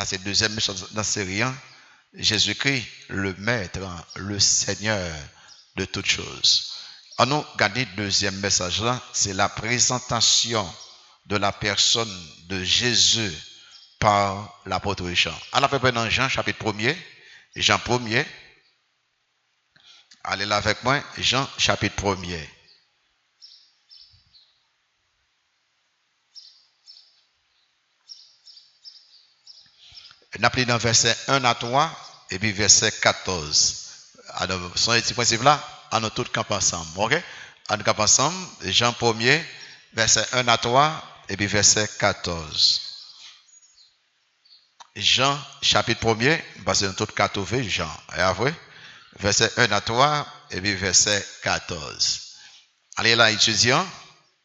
c'est le deuxième message dans la série. Jésus-Christ, le Maître, le Seigneur de toutes choses. On nous regarde le deuxième message là, c'est la présentation de la personne de Jésus par l'apôtre Jean. On a fait dans Jean chapitre 1er, Jean 1er. Allez là avec moi, Jean chapitre 1er. On a pris dans verset 1 à 3 et puis verset 14. Alors, son petit principe là, on a tout camp ensemble. OK? On camp ensemble, Jean 1er, verset 1 à 3 et puis verset 14. Jean chapitre 1er, parce que nous tout 14 Jean. Et après, verset 1 à 3 et puis verset 14. Allez là, étudiants.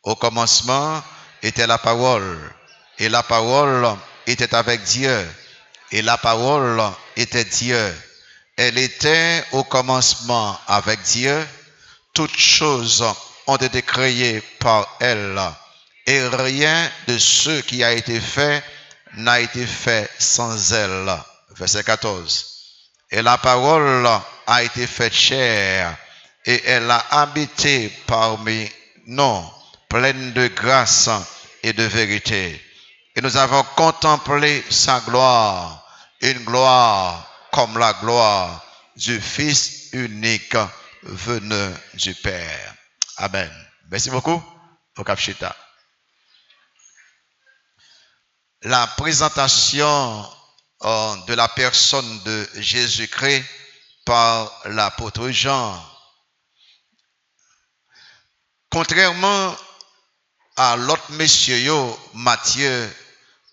Au commencement était la parole, et la parole était avec Dieu, et la parole était Dieu. Elle était au commencement avec Dieu. Toutes choses ont été créées par elle, et rien de ce qui a été fait n'a été fait sans elle. Verset 14. Et la parole a été faite chair, et elle a habité parmi nous, pleine de grâce et de vérité. Et nous avons contemplé sa gloire, une gloire comme la gloire du Fils unique venu du Père. Amen. Merci beaucoup. Au Capchita. La présentation de la personne de Jésus-Christ par l'apôtre Jean. Contrairement à l'autre messieurs, Matthieu,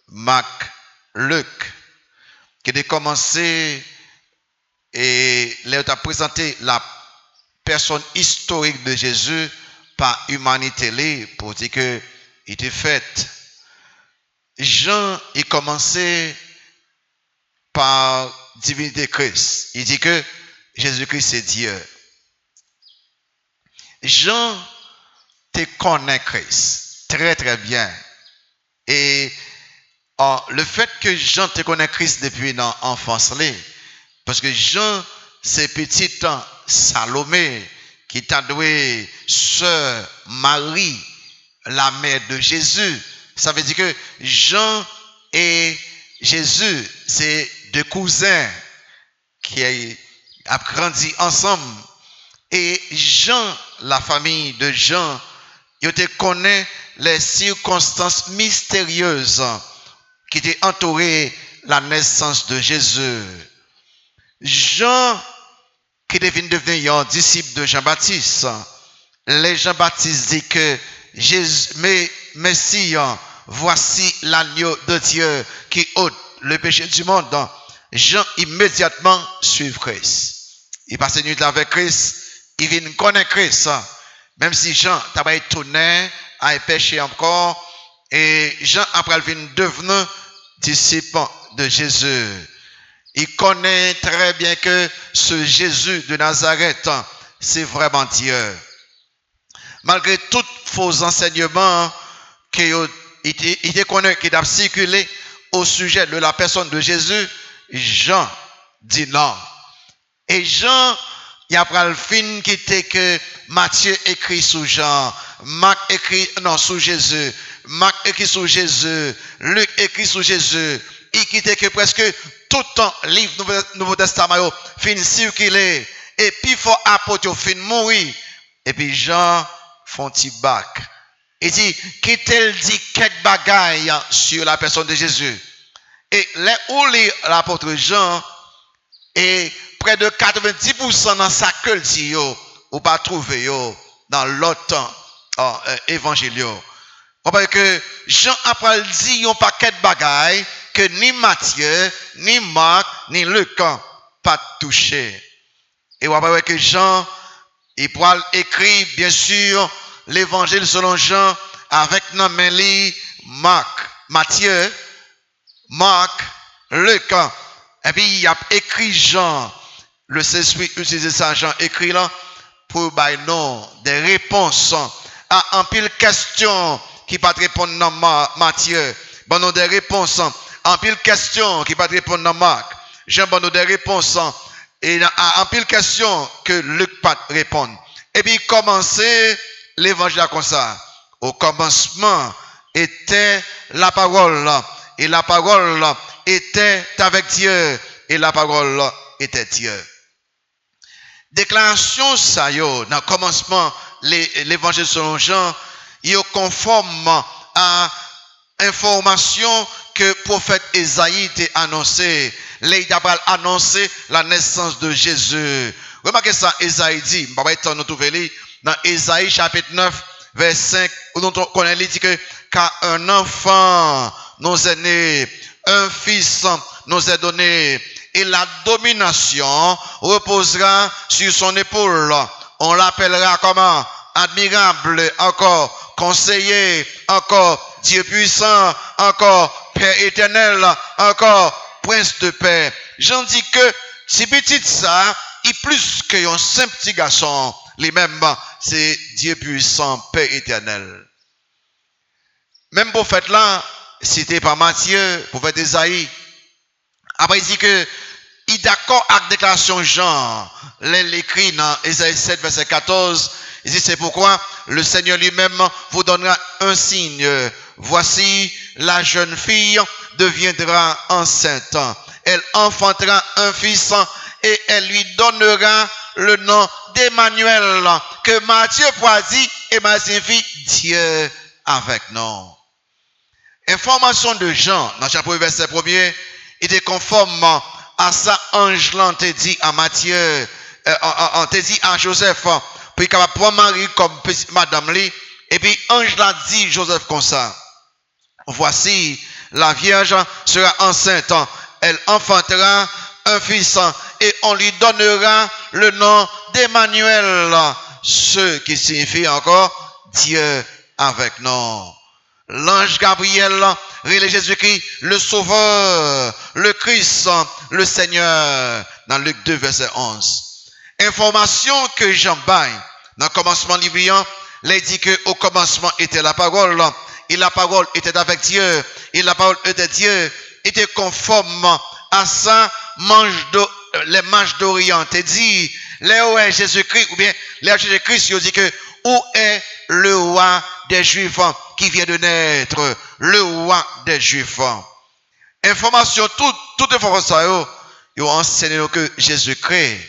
Marc, Luc, qui a commencé et leur a présenté la personne historique de Jésus par humanité pour dire que il était fait. Jean il commençait par divinité Christ. Il dit que Jésus-Christ c'est Dieu. Jean te connaît Christ très très bien. Et le fait que Jean te connaît Christ depuis l'enfance, parce que Jean c'est petite Salomé qui t'a doué sœur Marie, la mère de Jésus. Ça veut dire que Jean et Jésus, c'est deux cousins qui ont grandi ensemble. Et Jean, la famille de Jean, ils te connaissent les circonstances mystérieuses qui étaient entourées la naissance de Jésus. Jean, qui devient devenu un disciple de Jean-Baptiste, les Jean-Baptiste dit que Jésus, Messie, voici l'agneau de Dieu qui ôte le péché du monde. Jean immédiatement suit Christ. Il passe une nuit avec Christ, il vient connaître Christ. Même si Jean n'a pas étonné, a péché encore, et Jean après il vient devenir disciple de Jésus. Il connaît très bien que ce Jésus de Nazareth, c'est vraiment Dieu. Malgré tous faux enseignements qu'il connaît, qui a circulé au sujet de la personne de Jésus, Jean dit non. Et Jean, il y a pris le film qui était que Matthieu écrit sous Jean, Marc écrit sous Jésus, Marc écrit sous Jésus, Luc écrit sous Jésus. Il quittait que presque tout le temps livre Nouveau Testament fin circuler et puis faut apôtre fin mourir et puis Jean font petit bac. Il dit qu'il dit quelques bagailles sur la personne de Jésus. Et là où l'apôtre Jean et près de 90% dans sa culture ou pas trouver dans l'autre évangile. Parce que Jean après dit yon paquet de bagailles que ni Matthieu, ni Marc, ni Luc pas touché. Et on va que Jean il pourra écrire bien sûr l'évangile selon Jean avec Namélie, Matthieu, Marc, Luc. Et puis il a écrit Jean, le Saint-Esprit utilisé ça Jean écrit là pour nous des réponses à un pile question qui pas répondre dans Matthieu. Bon, des réponses en pile question qui va répondre dans Marc. Jean donne des réponses et en pile question que Luc pas répondre. Et puis commencer l'évangile comme ça. Au commencement était la parole et la parole était avec Dieu et la parole était Dieu. Déclaration ça yo dans le commencement l'évangile selon Jean, il est conforme à information que prophète Ésaïe a annoncé. Il a annoncé la naissance de Jésus. Remarquez ça, Ésaïe dit, nous trouvons dans Ésaïe chapitre 9, verset 5, où on connaît, il dit que car un enfant nous est né, un fils nous est donné, et la domination reposera sur son épaule. On l'appellera comment? Admirable, encore conseiller, encore Dieu puissant, encore Père éternel, encore Prince de paix. J'en dis que si petit ça, il plus que un simple petit garçon, lui-même, c'est Dieu puissant, Père éternel. Même prophète là, cité par Matthieu, prophète Ésaïe, après il dit que il est d'accord avec la déclaration Jean, l'écrit dans Ésaïe 7, verset 14, il dit c'est pourquoi le Seigneur lui-même vous donnera un signe. Voici la jeune fille deviendra enceinte. Elle enfantera un fils et elle lui donnera le nom d'Emmanuel que Matthieu dit et m'a signifie Dieu avec nous. Information de Jean dans chapitre verset 1er était conforme à ça ange là te dit à Matthieu on te dit à Joseph puis capable prendre Marie comme madame lui et puis ange l'a dit Joseph comme ça. Voici la vierge sera enceinte, elle enfantera un fils et on lui donnera le nom d'Emmanuel, ce qui signifie encore Dieu avec nous. L'ange Gabriel relève Jésus-Christ, le Sauveur, le Christ, le Seigneur, dans Luc 2, verset 11. Information que Jean baille dans le commencement livrant, il dit que au commencement était la parole, et la parole était avec Dieu, et la parole était Dieu, était conforme à ça, les manches d'Orient, te dit, là où est Jésus-Christ, ou bien, là où Jésus-Christ, il dit que, où est le roi des Juifs qui vient de naître, le roi des Juifs. Information, toute information, ils ont enseigné que Jésus-Christ,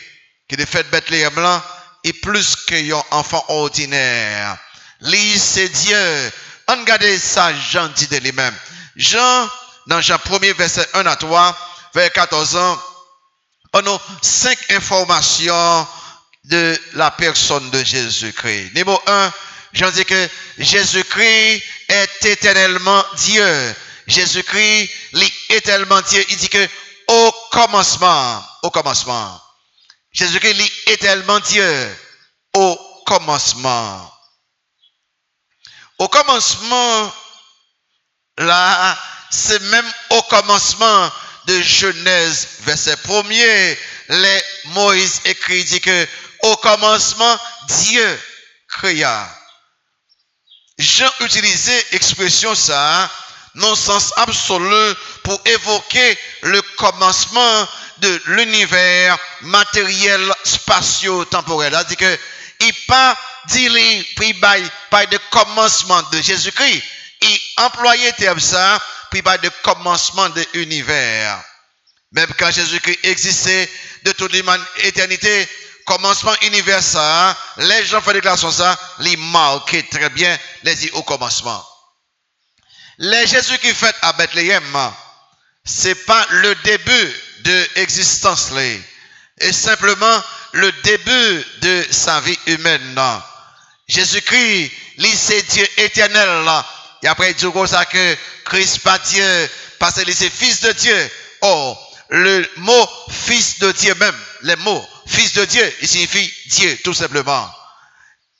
qui est fait Bethléem là, est plus qu'un enfant ordinaire. Lui, c'est Dieu. On regarde ça, Jean dit de lui-même. Jean, dans Jean 1er, verset 1 à 3, vers 14 ans, on a 5 informations de la personne de Jésus-Christ. Numéro 1, Jean dit que Jésus-Christ est éternellement Dieu. Jésus-Christ est éternellement Dieu. Il dit que au commencement, Jésus-Christ est éternellement Dieu. Au commencement. Au commencement, là, c'est même au commencement de Genèse, verset 1er, les Moïse écrit, dit que au commencement, Dieu créa. Jean utilisait l'expression ça, non sens absolu, pour évoquer le commencement de l'univers matériel, spatio-temporel. Il dit que, il pas dit puis by de commencement de Jésus-Christ. Il employait terme ça, puis by de commencement de l'univers. Même quand Jésus-Christ existait de toute l'éternité, commencement universel, les gens font déclaration ça, les marquent très bien, les dit au commencement. Les Jésus qui fait à Bethléem, c'est pas le début de l'existence là, et simplement le début de sa vie humaine. Jésus-Christ, lui c'est Dieu éternel là. Et après il dit comme ça que Christ pas Dieu, parce qu'il est fils de Dieu. Oh, le mot fils de Dieu même, le mot fils de Dieu, il signifie Dieu tout simplement.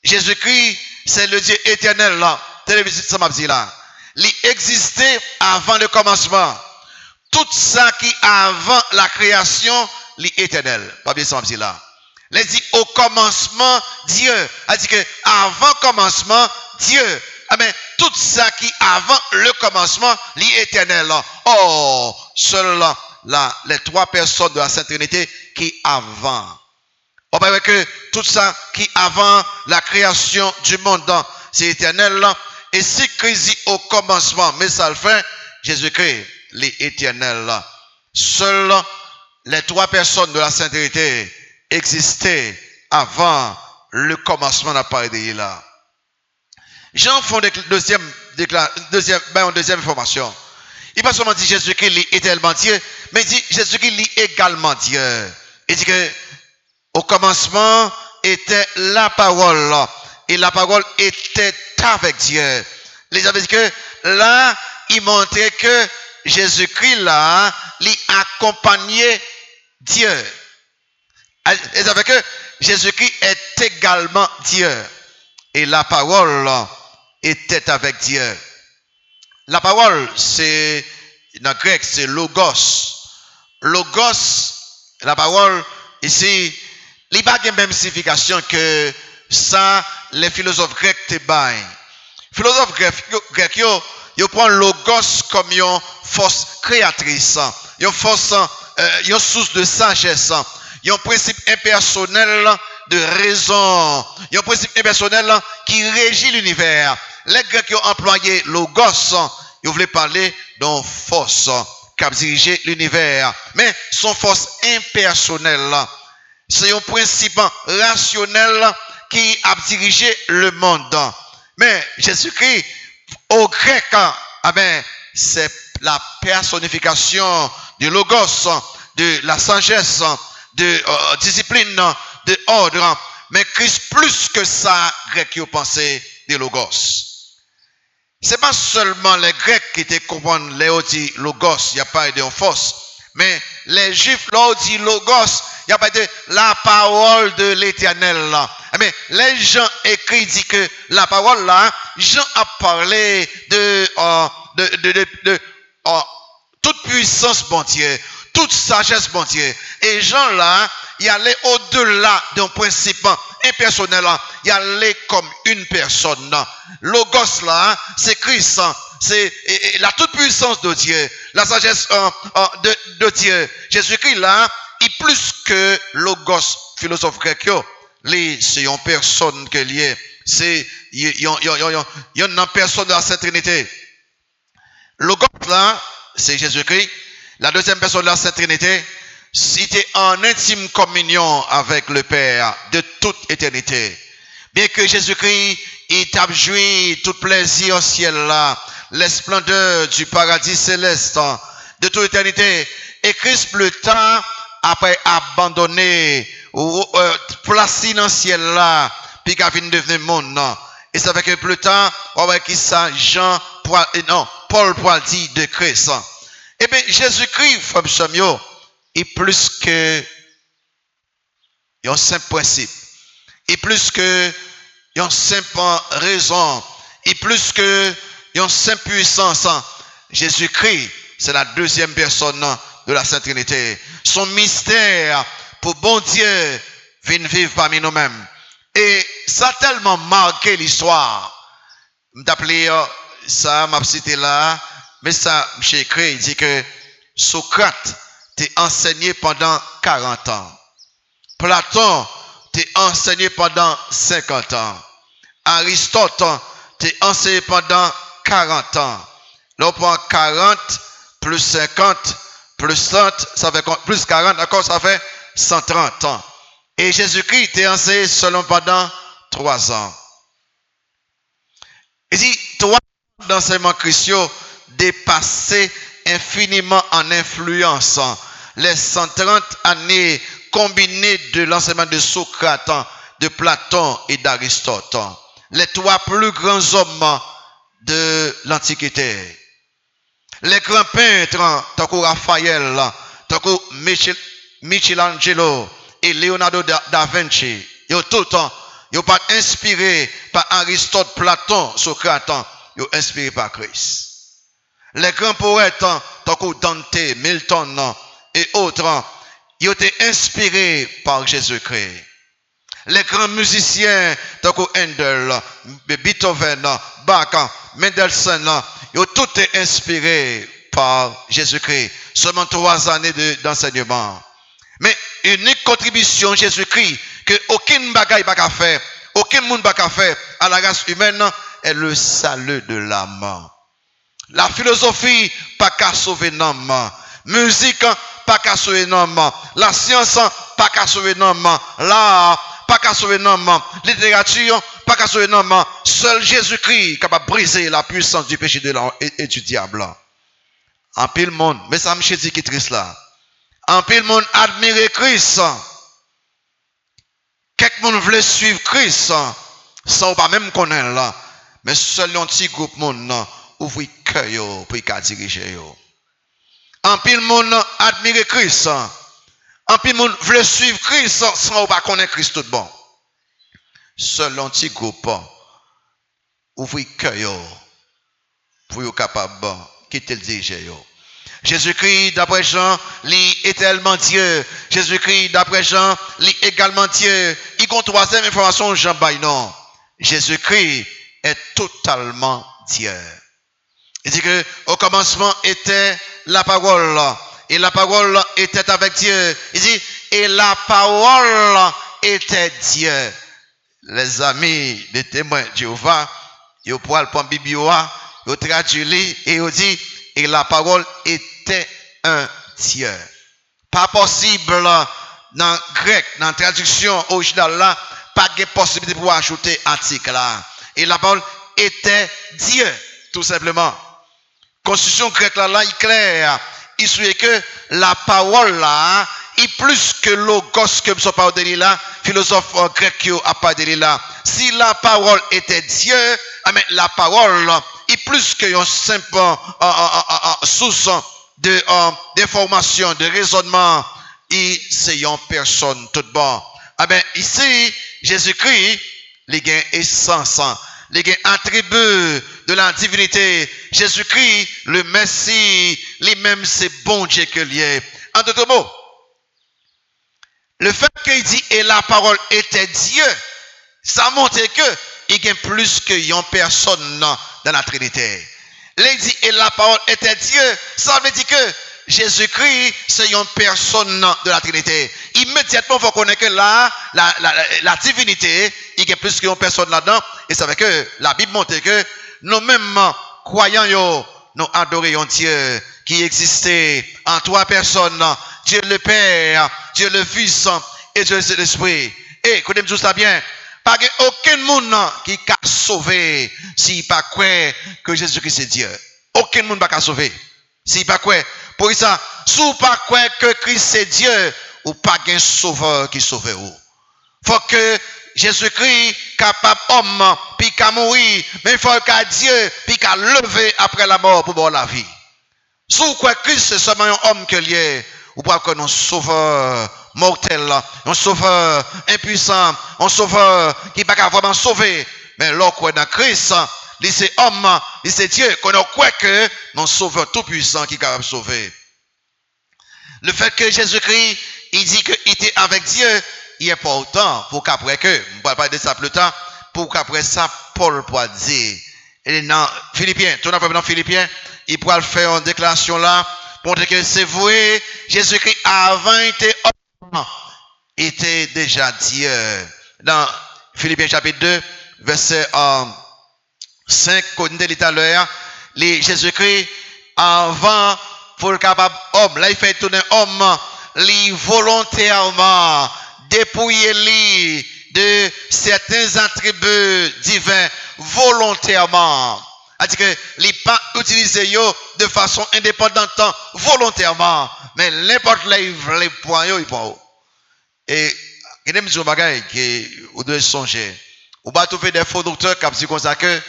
Jésus-Christ, c'est le Dieu éternel là. Ça m'a dit là. Il existait avant le commencement. Tout ça qui avant la création, l'éternel. Pas bien ça m'a dit là. Il dit au commencement Dieu. Il dit que avant commencement Dieu. Ah ben, tout ça qui avant le commencement, l'éternel. Oh, seuls les trois personnes de la Sainte Trinité qui avant. On va voir que tout ça qui avant la création du monde, c'est éternel. Et si Christ au commencement, mais ça le fait, Jésus-Christ, l'éternel. Seuls les trois personnes de la Sainte Trinité existaient avant le commencement de la parole là. Jean font une deuxième information. Il pas seulement dit Jésus-Christ est éternellement Dieu, mais il dit Jésus-Christ est également Dieu. Il dit que au commencement était la parole, et la parole était avec Dieu. Les amis dit que là, il montrait que Jésus-Christ là, il accompagnait Dieu. Et avec que Jésus-Christ est également Dieu. Et la parole était avec Dieu. La parole, c'est, dans le grec, c'est logos. Logos, la parole, ici, il n'y a pas la même signification que ça, les philosophes grecs te baillent. Les philosophes grecs, ils prennent logos comme une force créatrice, une force, une source de sagesse, un principe impersonnel de raison, un principe impersonnel qui régit l'univers. Les Grecs qui ont employé logos, ils voulaient parler d'une force qui a dirigé l'univers, mais son force impersonnelle. C'est un principe rationnel qui a dirigé le monde. Mais Jésus-Christ, au grec, c'est la personnification du logos, de la sagesse, de discipline, de ordre. Mais Christ, plus que ça, Grecs qui ont pensé de logos. C'est pas seulement les Grecs qui te comprennent les dit logos, il n'y a pas de force. Mais les Juifs, là, dit logos, il n'y a pas de la parole de l'Éternel. Mais les gens écrits disent que la parole là, Jean a parlé de toute puissance bon Dieu, toute sagesse bon Dieu. Et Jean là, il allait au-delà d'un principe impersonnel, il allait comme une personne. Logos là, c'est Christ, c'est la toute puissance de Dieu, la sagesse de Dieu. Jésus-Christ là, il plus que logos, philosophe grec, c'est une personne que lié, c'est une personne de la Sainte Trinité. Logos là, c'est Jésus-Christ. La deuxième personne de la Sainte Trinité, c'était en intime communion avec le Père de toute éternité. Bien que Jésus-Christ, il t'a joui tout plaisir au ciel là, les splendeurs du paradis céleste de toute éternité. Et Christ plus tard, après abandonner, placé dans le ciel là, puis qu'il a fini de devenir monde. Et ça fait que plus tard, on va qui ça, Paul dit de Christ. Eh bien, Jésus-Christ, frère Samuel, est plus que un simple principe. Et plus que une simple raison. Et plus que une simple puissance. Jésus-Christ, c'est la deuxième personne de la Sainte Trinité. Son mystère pour bon Dieu vient vivre parmi nous-mêmes. Et ça a tellement marqué l'histoire. M'appelé ça, m'a cité là, mais ça, j'ai écrit, il dit que Socrate t'est enseigné pendant 40 ans. Platon t'est enseigné pendant 50 ans. Aristote t'est enseigné pendant 40 ans. Là, on prend 40 plus 50 plus 30, ça fait plus 40, d'accord, ça fait 130 ans. Et Jésus-Christ t'est enseigné seulement pendant 3 ans. Il dit, 3 ans d'enseignement chrétien dépassé infiniment en influence les 130 années combinées de l'enseignement de Socrate, de Platon et d'Aristote. Les 3 plus grands hommes de l'Antiquité. Les grands peintres, tant que Raphaël, tant que Michelangelo et Leonardo da Vinci, ils ont tout le temps, ils n'ont pas inspiré par Aristote, Platon, Socrate, ils ont inspiré par Christ. Les grands poètes, tant que Dante, Milton et autres, ils ont été inspirés par Jésus-Christ. Les grands musiciens, tant que Handel, Beethoven, Bach, Mendelssohn, ils ont tout été inspirés par Jésus-Christ. Seulement 3 années d'enseignement. Mais unique contribution Jésus-Christ que aucun bagaille pas faire, aucun monde pas faire à la race humaine est le salut de l'âme. La philosophie pas qu'à sauver l'homme. Musique pas qu'à sauver l'homme. La science pas qu'à sauver l'homme. L'art pas qu'à sauver l'homme. Littérature pas qu'à sauver l'homme. Seul Jésus-Christ capable de briser la puissance du péché et du diable. En pile monde, mais ça me dit qui est triste là. En pile monde admire Christ. Quelqu'un veut suivre Christ sans pas même connaître là. Mais seul un petit groupe monde ouvre cœur pour y diriger. En pile monde admire Christ. En pile monde veut suivre Christ sans pas connaître Christ tout bon. Seul un petit groupe ouvre cœur pour être capable de quitter le diriger. Jésus-Christ, d'après Jean, lit éternellement Dieu. Jésus-Christ, d'après Jean, lit également Dieu. Il y a une troisième information, Jean Baynon. Jésus-Christ est totalement Dieu. Il dit que au commencement était la parole. Et la parole était avec Dieu. Il dit, et la parole était Dieu. Les amis des témoins de Jéhovah, ils pourront prendre la Bible, ils traduisent et ils disent, et la parole était un Dieu. Pas possible dans le grec, dans la traduction originale là, pas de possibilité pour ajouter article là. Et la parole était Dieu, tout simplement. Constitution grecque là, il est clair. Il souhaite que la parole là, est plus que logos que nous parlons de là, philosophe grec qui a parlé de là. Si la parole était Dieu, mais la parole est plus que une simple source d'information, de raisonnement. Et c'est une personne toute bonne. Ici, Jésus-Christ, il a une essence, il a un attribut de la divinité. Jésus-Christ, le Messie, lui-même, c'est bon Dieu que lui est. En d'autres mots, le fait qu'il dit et la parole était Dieu, ça montre que il y a plus qu'une personne dans la Trinité. Il dit et la parole était Dieu, ça veut dire que Jésus-Christ, c'est une personne de la Trinité. Immédiatement, il faut connaître que là, la divinité, il y a plus qu'une personne là-dedans. Et ça veut dire que la Bible montre que nous-mêmes, croyants, nous adorons Dieu qui existait en 3 personnes. Dieu le Père, Dieu le Fils et Dieu l'Esprit. Et écoutez-moi tout ça bien. Pas aucun monde qui peut sauver s'il pas croit que Jésus-Christ est Dieu. Aucun monde ne peut sauver s'il pas croit. Pour ça, si vous ne pas croire que Christ est Dieu, ou pas un sauveur qui sauve vous. Faut que Jésus-Christ capable homme puis qu'à mourir, mais il faut qu'à Dieu puis qu'à lever après la mort pour voir la vie. Si vous croyez que Christ c'est seulement un homme que lié, ou pas que un sauveur mortel, un sauveur impuissant, un sauveur qui ne peut pas vraiment sauver, mais lorsqu'on est dans Christ, c'est homme, c'est Dieu, qu'on a croit que un sauveur tout puissant qui est capable de sauver. Le fait que Jésus-Christ, il dit qu'il était avec Dieu, il est important pour qu'après que, on va parler de ça plus tard, pour qu'après ça, Paul pourra dire, et dans Philippiens, tout dans Philippiens, il pourra faire une déclaration là, pour montrer que c'est vrai, Jésus-Christ avant était homme, était déjà Dieu. Dans Philippiens chapitre 2, verset 5, qu'on dit tout à l'heure, Jésus-Christ avant, pour le capable homme, là il fait tourner homme, lui volontairement, dépouiller lui de certains attributs divins volontairement. C'est-à-dire que les pas utiliser de façon indépendante volontairement, mais n'importe les points ils prend. Et il y a des choses que vous devez songer. Vous pas trouver des faux docteurs qui disent comme ça que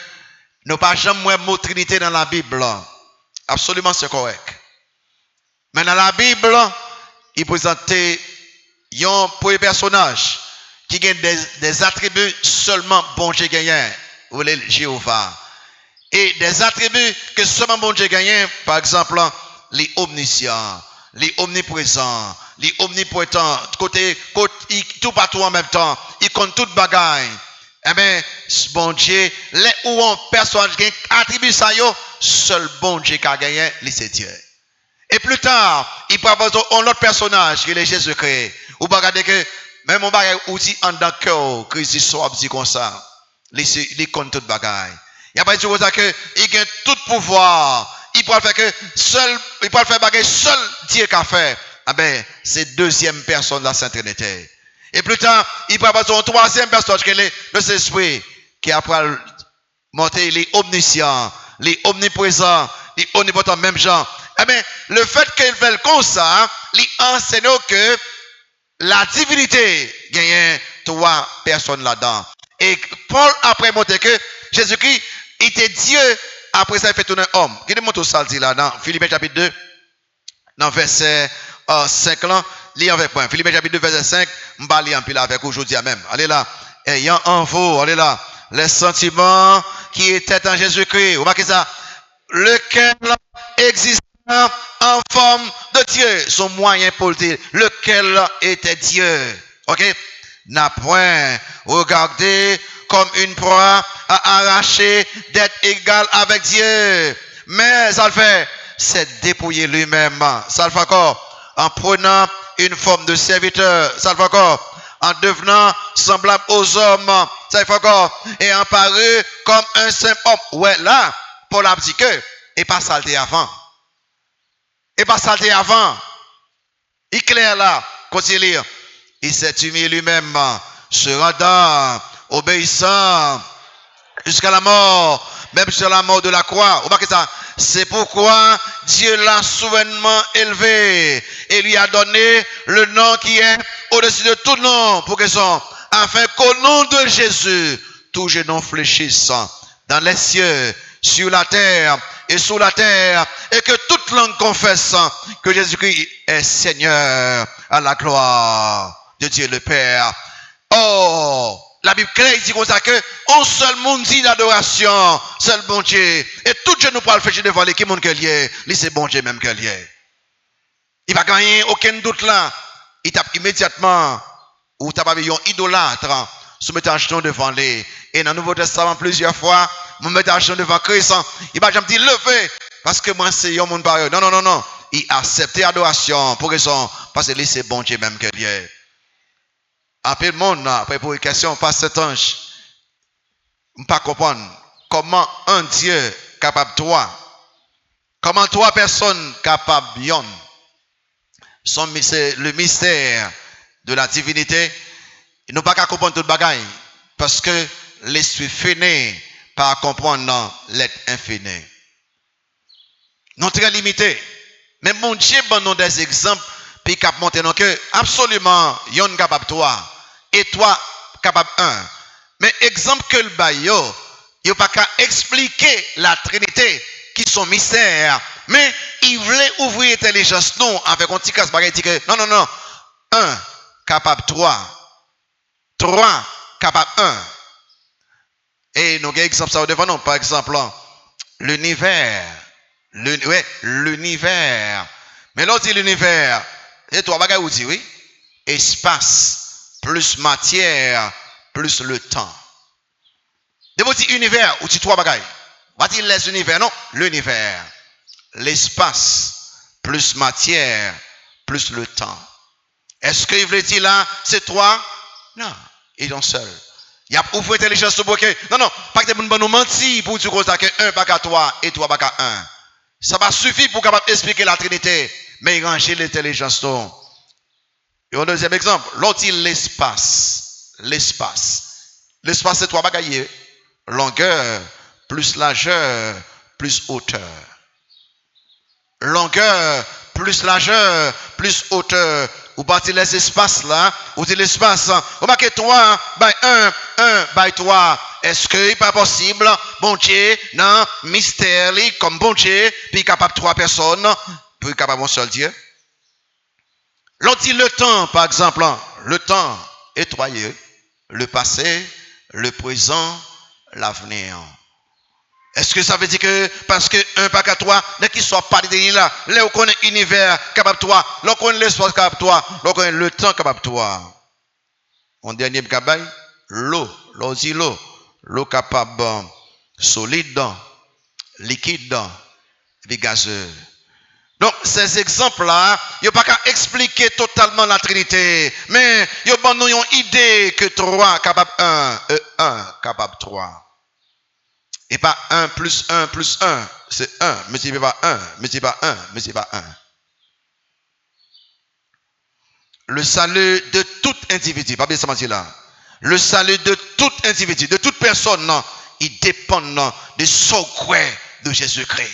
nous pas jamais mot Trinité dans la Bible. Absolument c'est correct. Mais dans la Bible, il présentait un premier personnage qui a des attributs seulement bon Dieu gagnant, ou les Jéhovah. Et des attributs que seulement bon Dieu gagnant, par exemple, les omniscients, les omniprésents, les omnipotents, côté tout partout en même temps, ils comptent toute bagaille. Eh bien, bon Dieu, les où on personne qui attribue ça, seul bon Dieu qui a gagné, c'est Dieu. Et plus tard, il propose un autre personnage qui est Jésus-Christ. Ou pas regarder que même on va aussi en dans cœur, Christ soit dit comme ça. Il compte toute bagaille. Il n'y a pas dit comme ça que il gagne tout pouvoir. Il peut faire que seul, il peut faire bagaille seul Dieu qui a fait. Ah ben, c'est deuxième personne de la Sainte Trinité. Et plus tard, il propose une troisième personne qui est le Saint-Esprit qui après monter les omniscients, les omniprésents, les omnipotents, même gens. Eh bien, le fait qu'il fait comme ça, il enseigne que la divinité gagne trois personnes là-dedans. Et Paul après montré que Jésus-Christ était Dieu, après ça il fait tourner homme. Qui montre ça dit là dans Philippiens chapitre 2, dans verset 5 là, lis avec point. Philippiens chapitre 2, verset 5, je vais lire un peu avec aujourd'hui même. Allez là, ayant en vous, allez là, les sentiments qui étaient en Jésus-Christ. Vous remarquez ça? Lequel existe en forme de Dieu, son moyen pour le dire, lequel était Dieu. Ok? N'a point regardé comme une proie à arracher d'être égal avec Dieu. Mais ça le fait, c'est dépouiller lui-même. Ça le fait encore en prenant une forme de serviteur. Ça le fait encore en devenant semblable aux hommes. Ça le fait encore et en paru comme un simple homme. Ouais, là, Paul a dit que, et pas salté avant. Et pas salté avant. Il est clair là, continue lire. Il s'est humilié lui-même, se rendant, obéissant jusqu'à la mort, même sur la mort de la croix. Remarquez ça. C'est pourquoi Dieu l'a souverainement élevé et lui a donné le nom qui est au-dessus de tout nom, pour que son, afin qu'au nom de Jésus, tout genou fléchisse dans les cieux, sur la terre et sous la terre, et que toute langue confesse que Jésus-Christ est Seigneur, à la gloire de Dieu le Père. Oh, la Bible claire dit comme ça que un seul monde dit d'adoration, seul bon Dieu, et tout Dieu nous parle faire devant les qui monde que lié, lui c'est bon Dieu même que lié. Il va gagner aucun doute là. Il tape immédiatement ou tape avec un idolâtre, se mettant genou devant lui. Et dans le Nouveau Testament plusieurs fois, me mettre à genoux devant Christ, il va jamais dire levez parce que moi c'est un monde pareil. Non, non, non, non. Il accepte l'adoration pour raison parce que lui c'est bon Dieu même que lié. Après le monde, après pour une question, pas cet ange, je ne pas comprendre comment un Dieu capable de toi, comment trois personnes capables de c'est le mystère de la divinité. Nous ne pouvons pas comprendre toute bagaille parce que l'esprit fini par comprendre l'être infini. Nous sommes très limités. Mais mon Dieu donne des exemples puis cap monter que absolument yon capable toi et toi capable un. Mais exemple que le bayo, il pas qu'à expliquer la Trinité qui sont mystères, mais il voulait ouvrir l'intelligence non avec un petit casse bagaille dit que non non non, un capable trois capable un. Et nous avons un exemple ça devant nous, par exemple l'univers, l'univers. Mais l'autre dit l'univers, et toi bagaille ou dit oui, espace plus matière plus le temps. De vous dire univers ou dit trois bagailles. Va dire les univers non, l'univers, l'espace plus matière plus le temps. Est-ce qu'il veut dire là c'est trois? Non, ils sont seuls. Il y a ouvert l'intelligence sur bloqué. Non non, pas que nous mentir pour dire que un pas qu'à trois et trois pas qu'à un. Ça va suffire pour capable expliquer la Trinité, mais il range l'intelligence non. Et un deuxième exemple, l'autre dit l'espace. L'espace. L'espace c'est trois bagailles. Longueur, plus largeur, plus hauteur. Longueur, plus largeur, plus hauteur. Ou bâti les espaces là, ou dit l'espace. Vous marquez 3, by 1, by 3. Est-ce que n'est pas possible, bon Dieu, non, mystère, comme bon Dieu, puis capable 3 personnes, puis capable un seul Dieu? L'autre dit le temps, par exemple, le temps est troyé, le passé, le présent, l'avenir. Est-ce que ça veut dire que parce que un pas qu'à toi, dès qu'il soit pas de là, là on connaît l'univers capable de toi, là on connaît l'espace capable de toi, là on connaît le temps capable de toi. En dernier cabaye, l'eau, l'eau capable solide, liquide, et gazeux. Donc, ces exemples-là, il n'y a pas qu'à expliquer totalement la Trinité, mais il y a une idée que 3 capable 1 et 1 capable 3. Et pas 1 plus 1 plus 1, c'est 1, mais c'est pas 1, mais c'est pas 1, mais c'est pas 1. Le salut de tout individu, pas bien ça mentir là. Le salut de tout individu, de toute personne, non, il dépend de son croix de Jésus-Christ.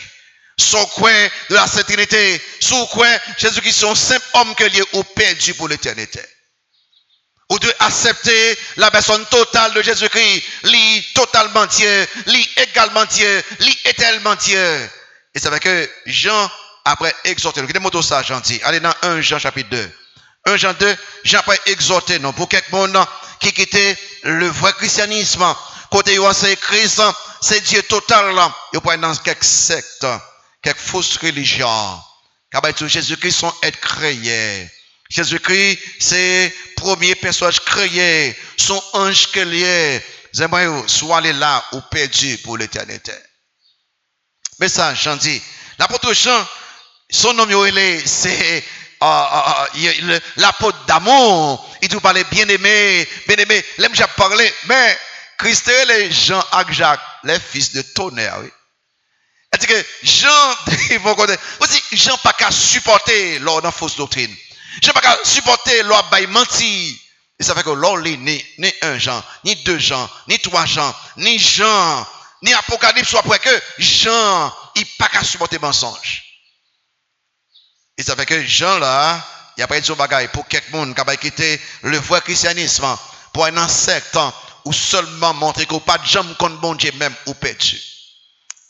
Son croix de la Sainte Trinité, son croix Jésus-Christ, son simple homme que lié ou perdu pour l'éternité. Ou de accepter la personne totale de Jésus-Christ, lui totalement Dieu, lui également Dieu, lui éternellement Dieu. Et c'est vrai que Jean, après exhorté, regardez moto ça, gentil. Allez dans 1 Jean chapitre 2. 1 Jean 2, Jean après exhorté, non, pour quelqu'un qui quittait le vrai christianisme, côté où c'est Christ, c'est Dieu total, là. Il peut être dans quelques sectes, quelques fausses religions. Car Jésus-Christ sont être créé. Jésus-Christ, c'est premier personnage créé, son ange créé. J'aimerais soit aller là ou perdu pour l'éternité. Mais ça, j'en dis, l'apôtre Jean, son nom, c'est l'apôtre d'amour. Il nous parlait bien-aimé, bien-aimé. L'aime j'ai parlé, mais Christ et les Jean et Jacques, les fils de tonnerre, oui. C'est-à-dire que Jean, ils vont connaître. Aussi, Jean pas qu'à supporter leur dans fausse doctrine. Jean pas qu'à supporter leur bail menti. Et ça fait que l'on lit ni 1 Jean, ni 2 Jean, ni 3 Jean, ni Jean, ni Apocalypse, soit pour que Jean, il pas qu'à supporter mensonge. Et ça fait que Jean là, il a pas dit son bagaille pour quelqu'un qui a quitté le vrai christianisme pour un secte ou seulement montrer qu'il n'y a pas de gens contre bon Dieu même ou perdu.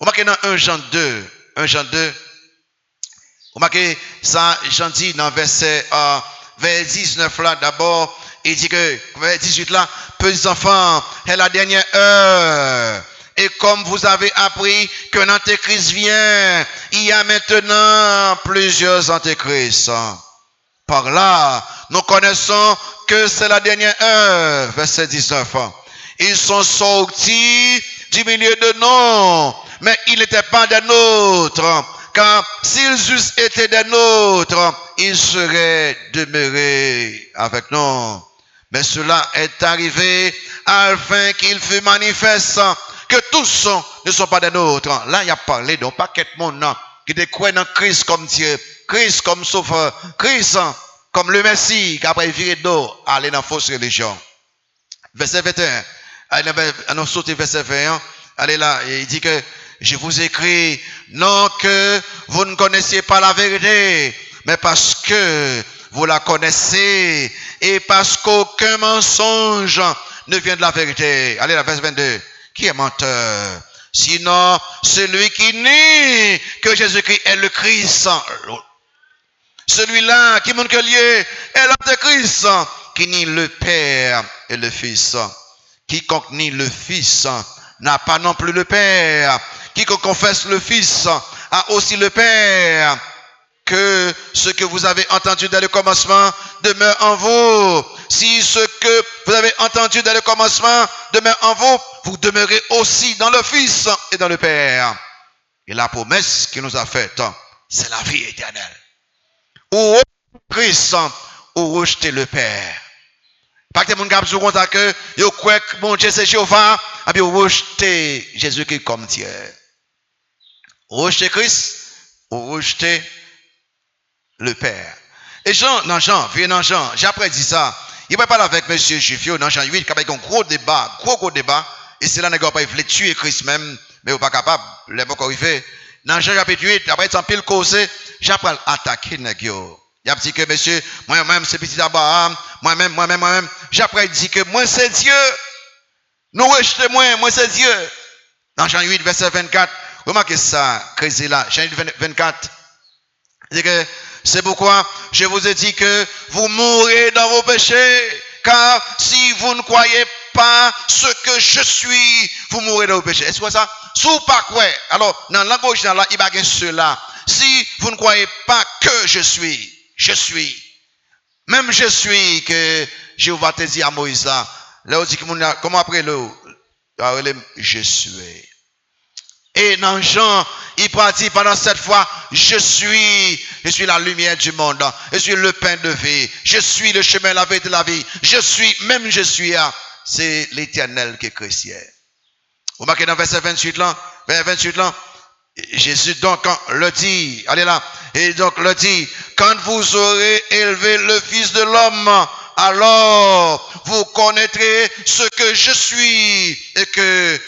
Vous marquez dans 1 Jean 2, vous marquez ça, Jean dit dans verset 19 là d'abord, il dit que, verset 18 là, petits enfants, est la dernière heure. Et comme vous avez appris qu'un antéchrist vient, il y a maintenant plusieurs antéchrists. Par là, nous connaissons que c'est la dernière heure. Verset 19. Ils sont sortis du milieu de nous, mais ils n'étaient pas des nôtres. Car s'ils eussent été des nôtres, ils seraient demeurés avec nous. Mais cela est arrivé afin qu'il fût manifeste que tous ne sont pas des nôtres. Là, il a parlé d'un paquet de monde qui décroît dans Christ comme Dieu, Christ comme sauveur, Christ comme le Messie, qui après viré d'eau, aller dans fausse religion. Verset 21. Allez, on saute verset 21. Allez là, il dit que je vous écris, non que vous ne connaissiez pas la vérité, mais parce que vous la connaissez et parce qu'aucun mensonge ne vient de la vérité. Allez là, verset 22. Qui est menteur? Sinon, celui qui nie que Jésus-Christ est le Christ. Celui-là qui montre que lié est l'antéchrist, qui nie le Père et le Fils. Quiconque nie le Fils n'a pas non plus le Père. Quiconque confesse le Fils a aussi le Père. Que ce que vous avez entendu dès le commencement demeure en vous. Si ce que vous avez entendu dès le commencement demeure en vous, vous demeurez aussi dans le Fils et dans le Père. Et la promesse qu'il nous a faite, c'est la vie éternelle. Ou Christ, ou rejeter le Père. Pas que mon gars se compte que yo croit que mon Dieu c'est Jéhovah, et puis rejeter Jésus-Christ comme Dieu. Rejeter Christ, ou rejeter le Père. Et Jean, viens dans Jean, j'ai après dit ça. Il va parler avec monsieur Juifio dans Jean 8, qui a un gros débat, et c'est là qu'on pas voulu tuer Christ même, mais il n'est pas capable, il n'est pas arrivé. Dans Jean chapitre 8, après il pile causé, j'ai après attaqué Negio. Il a dit que monsieur, moi-même c'est petit Abraham, moi-même, j'ai après dit que moi c'est Dieu. Nous rejetez moi c'est Dieu. Dans Jean 8, verset 24, remarquez ça, Christ est là, Jean 8, 24. Il dit que c'est pourquoi je vous ai dit que vous mourrez dans vos péchés, car si vous ne croyez pas ce que je suis, vous mourrez dans vos péchés. Est-ce que ça? Sous pas quoi? Alors, dans la langue originale, il y a cela. Si vous ne croyez pas que je suis. Même je suis que Jéhovah te dit à Moïse là. Là, on dit comment après le je suis. Et dans Jean, il dit pendant 7 fois, je suis la lumière du monde, je suis le pain de vie, je suis le chemin, la vérité de la vie, je suis, c'est l'Éternel qui est chrétien. Vous marquez dans verset 28 là, Jésus donc le dit, allez là, et donc le dit, quand vous aurez élevé le Fils de l'homme, alors vous connaîtrez ce que je suis et que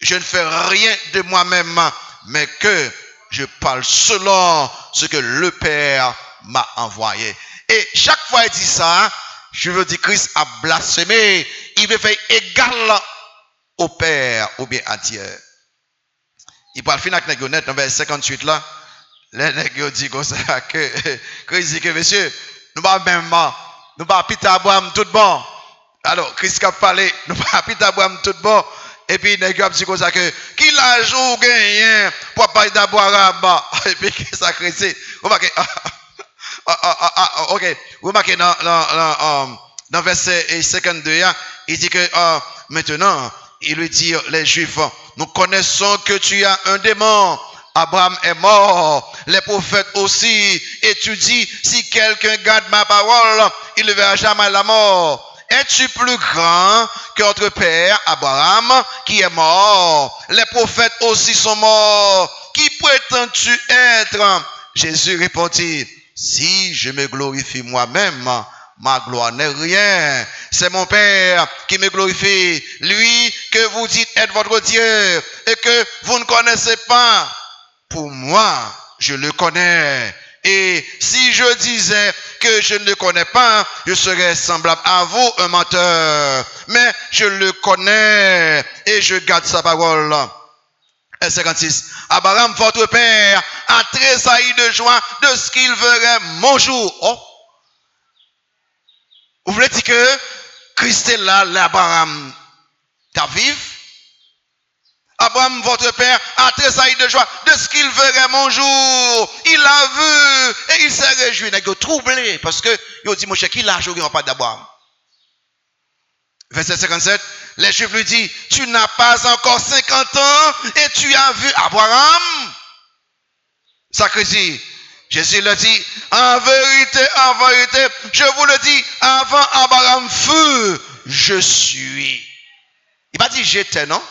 je ne fais rien de moi-même, mais que je parle selon ce que le Père m'a envoyé. Et chaque fois il dit ça, je veux dire Christ a blasphémé, il veut faire égal au Père ou bien à Dieu. Il parle fin avec les dans verset 58 là, les nègres dit comme ça que Christ dit que monsieur, nous pas même nous pas piter à boire tout bon. Alors Christ a parlé, nous pas piter à boire tout bon. Et puis nègre dit comme ça que qui l'a jour gagné pour parler d'Abraham et puis que ça chrétien. Vous marquez OK, vous marquez dans verset 52 il dit que maintenant il lui dit les Juifs, nous connaissons que tu as un démon. Abraham est mort, les prophètes aussi. Et tu dis, si quelqu'un garde ma parole, il ne verra jamais la mort. Es-tu plus grand que notre père Abraham qui est mort? Les prophètes aussi sont morts. Qui prétends-tu être? Jésus répondit, si je me glorifie moi-même, ma gloire n'est rien. C'est mon Père qui me glorifie. Lui que vous dites être votre Dieu et que vous ne connaissez pas. Pour moi, je le connais. Et si je disais que je ne le connais pas, je serais semblable à vous, un menteur. Mais je le connais et je garde sa parole. Et 56. Abraham, votre père, a tressailli de joie de ce qu'il verrait mon jour. Oh. Vous voulez dire que Christ est là, l'Abraham t'a vivre? Abraham, votre père, a tressailli de joie de ce qu'il verrait mon jour. Il l'a vu et il s'est réjoui. Il est troublé parce que il dit, mon cher, qui l'a joué en pas d'Abraham? Verset 57, les Juifs lui disent, tu n'as pas encore 50 ans et tu as vu Abraham? Sacristi. Jésus le dit, en vérité, je vous le dis, avant Abraham fut, je suis. Il m'a dit j'étais, non?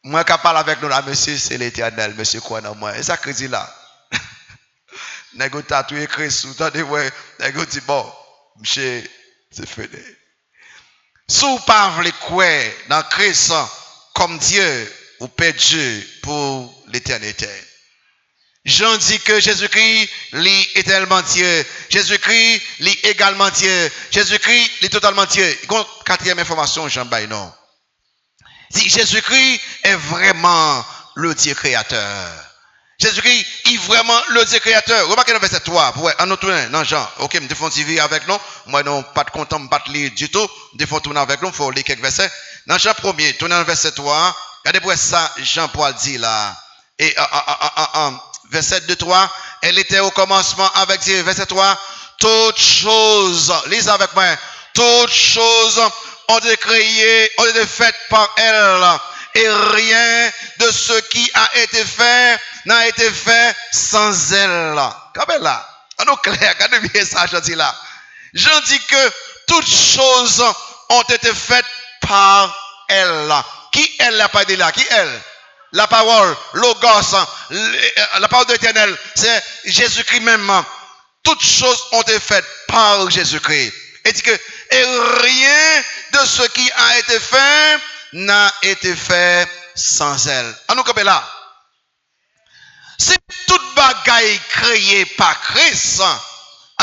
Moi qui parle avec nous là, monsieur, c'est l'Éternel, monsieur quoi non moi. Et ça dit là. Nego tatoué Christ, vous entendez, ouais, nego dit bon, monsieur, c'est fini. Si vous parlez quoi dans Christ comme Dieu, ou Père Dieu pour l'éternité. Jean dit que Jésus-Christ est éternellement Dieu. Jésus-Christ est également Dieu. Jésus-Christ est totalement Dieu. Quatrième information, Jean Bay, non. Si Jésus-Christ est vraiment le Dieu créateur. Jésus-Christ est vraiment le Dieu créateur. Remarquez dans verset 3. En nous tournant, non, Jean, ok, me défends TV avec nous. Moi, non, pas de content, pas de lire du tout. Me défends tourner avec nous, il faut lire quelques versets. Dans Jean 1er, tournez dans verset 3. Regardez pour ça, Jean-Paul dit là. Et verset 2-3, elle était au commencement avec Dieu. Verset 3, toutes choses, lisez avec moi, toutes choses ont été créées, ont été faites par elle. Et rien de ce qui a été fait n'a été fait sans elle. Regardez là. On est clair, regardez bien ça, je dis là. Je dis que toutes choses ont été faites par elle. Qui elle n'a pas dit là? Qui elle? La parole, Logos, la parole de l'Éternel, c'est Jésus-Christ même. Toutes choses ont été faites par Jésus-Christ. Et dit que et rien de ce qui a été fait n'a été fait sans elle. En nous camper là. Si toute bagaille créée par Christ,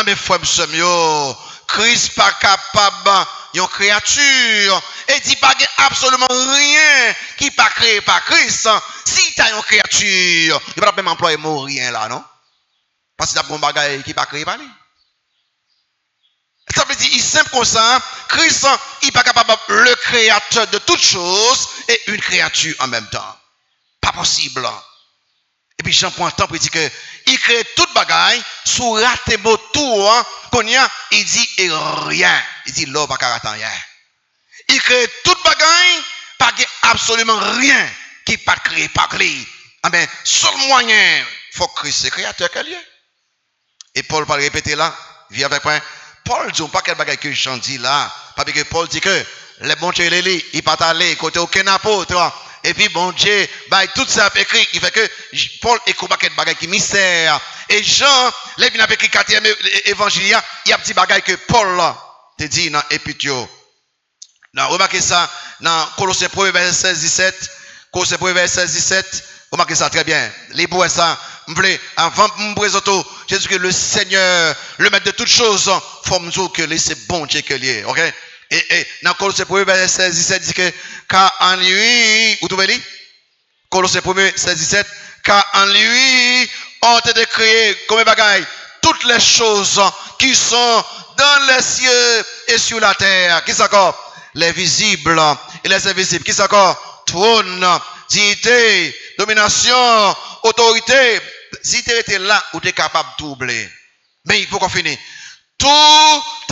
mes frères et Christ pas capable une créature et dit pas absolument rien qui pas créé par Christ. Si tu as une créature, il va pas même employer mot rien là, non? Parce que tu as un bagage qui pas créé par lui. Ça veut dire, il est simple comme ça, Christ, il n'est pas capable le créateur de toutes choses et une créature en même temps. Pas possible. Et puis Jean prend le temps pour dire que il crée toute bagaille sous raté moto qu'on y a, il dit et rien. Il dit l'eau pas caractère rien. Il crée toute bagaille, pas absolument rien qui pas créé par lui. Ah ben, seul moyen, faut que Christ, c'est créateur qu'elle est. Et Paul va répéter là, vient avec moi. Paul dit pas quel bagaille que j'en dis là. Parce que Paul dit que les bons dieux, il pas allé côté aucun apôtre. Et puis bon Dieu, bah, tout ça écrit. Il fait que Paul écoute pas quel bagaille qui mystère. Et Jean, les bien écrit 4e évangile, il y a un petit bagaille que Paul te dit dans Épitio. Non, remarquez ça dans Colossiens 1 verset 16-17. Colossiens 1 verset 17. Remarquez ça très bien. Les bois ça. Avant de me présenter Jésus que le Seigneur, le maître de toutes choses, faut me dire que c'est bon Dieu que est. OK? Et dans Colossiens 1 verset 17 dit que car en lui, vous trouvez lui? Colossiens 1 verset 17, car en lui ont été créées comme bagaille toutes les choses qui sont dans les cieux et sur la terre. Qui s'accorde? Les visibles et les invisibles. Qui s'accorde? Trône, dignité, domination, autorité. Si tu étais là, ou tu es capable de doubler. Mais il faut qu'on finisse. Tout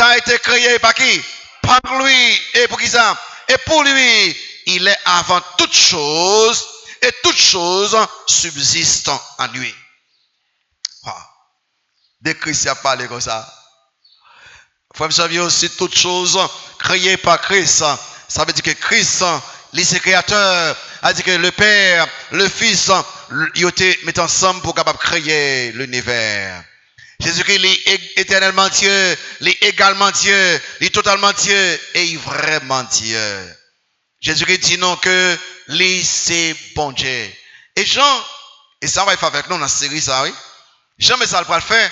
a été créé par qui? Par lui. Et pour qui ça? Et pour lui, il est avant toute chose. Et toute chose subsiste en lui. Dès que Christ a parlé comme ça. Il faut savoir aussi toute chose créée par Christ. Ça veut dire que Christ, le créateur, a dit que le Père, le Fils, ils ont été mis ensemble pour capable créer l'univers. Jésus-Christ est éternellement Dieu, il est également Dieu, il est totalement Dieu et il est vraiment Dieu. Jésus-Christ dit non que lui c'est bon Dieu. Et Jean, et ça va faire avec nous dans la série ça, oui. Jean, mais ça le faire.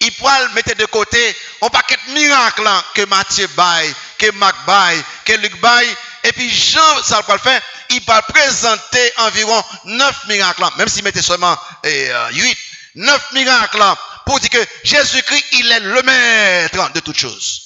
Il pourra le mettre de côté un paquet de miracles que Matthieu baille, que Marc baille, que Luc baille. Et puis Jean, ça va le faire. Il va présenter environ 9 miracles, même s'il mettait seulement 8. 9 miracles pour dire que Jésus-Christ, il est le maître de toutes choses.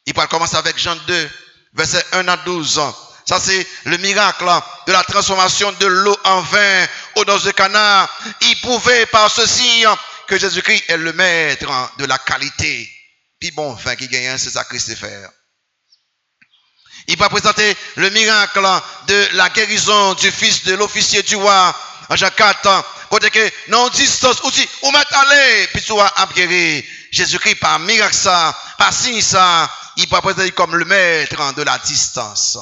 Il va commencer avec Jean 2, verset 1 à 12. Ça, c'est le miracle de la transformation de l'eau en vin au dos de Cana. Il prouvait par ceci que Jésus-Christ est le maître de la qualité. Puis bon vin qui gagne, c'est ça Christopher. Il va présenter le miracle de la guérison du fils de l'officier du roi en Jean 4. Côté que non distance, ou mettre aller, puis tu vas guérir. Jésus-Christ par miracle ça, par signe ça, il va présenter comme le maître de la distance.